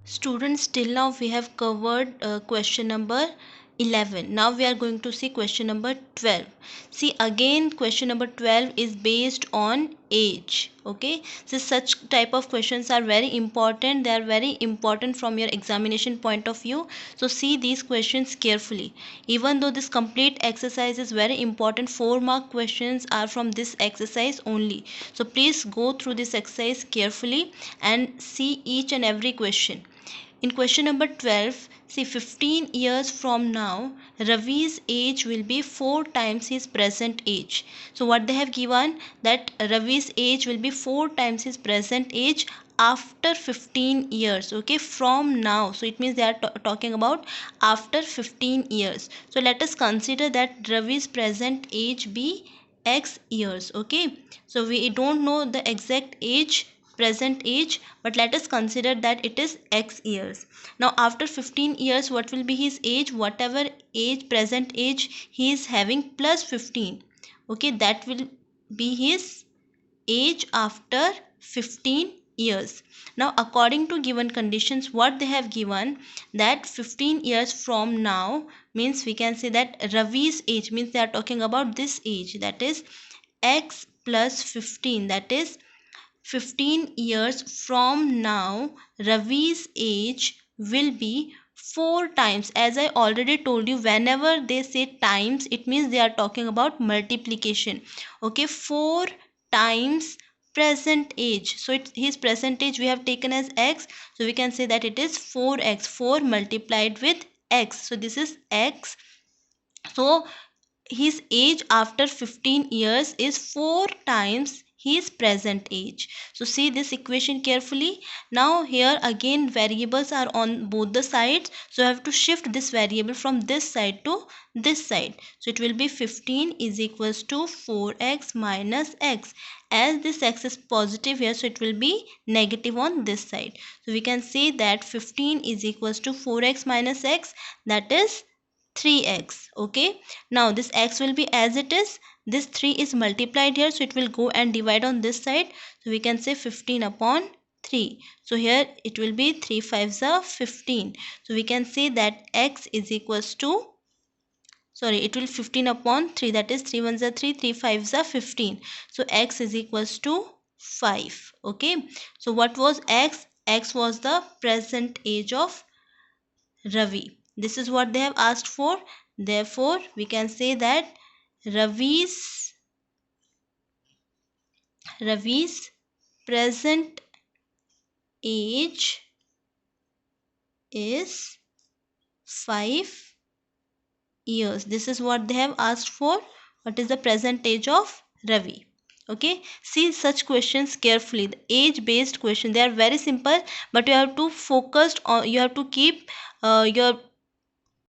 Students, till now we have covered question number 11. Now we are going to see question number 12. See, again question number 12 is based on age. Okay, so such type of questions are very important. They are very important from your examination point of view. So see these questions carefully. Even though this complete exercise is very important, 4-mark questions are from this exercise only. So please go through this exercise carefully and see each and every question. In question number 12, see, 15 years from now, Ravi's age will be 4 times his present age. So what they have given, that Ravi's age will be 4 times his present age after 15 years. Okay, from now. So it means they are talking about after 15 years. So let us consider that Ravi's present age be X years. Okay, so we don't know the exact age, present age, but let us consider that it is X years. Now after 15 years, what will be his age? Whatever age, present age he is having plus 15, okay, that will be his age after 15 years. Now according to given conditions, what they have given, that 15 years from now means we can say that Ravi's age, means they are talking about this age, that is X plus 15, that is 15 years from now, Ravi's age will be 4 times. As I already told you, whenever they say times, it means they are talking about multiplication. Okay, 4 times present age. So his present age we have taken as X. So we can say that it is 4X, 4 multiplied with X. So this is X. So his age after 15 years is 4 times his present age. So see this equation carefully. Now here again variables are on both the sides, so I have to shift this variable from this side to this side. So it will be 15 is equals to 4x minus x. As this x is positive here, so it will be negative on this side. So we can say that 15 is equals to 4x minus x, that is 3x. Okay, now this x will be as it is, this 3 is multiplied here, so it will go and divide on this side. So we can say 15 upon 3. So here it will be 3 5s are 15. So we can say that x is equals to, sorry, it will 15 upon 3, that is 3 1s are 3, 3 5s are 15. So x is equals to 5. Okay, so what was x? X was the present age of Ravi. This is what they have asked for. Therefore, we can say that Ravi's present age is 5 years. This is what they have asked for. What is the present age of Ravi? Okay, see such questions carefully. The age based question, they are very simple, but you have to focus on, you have to keep your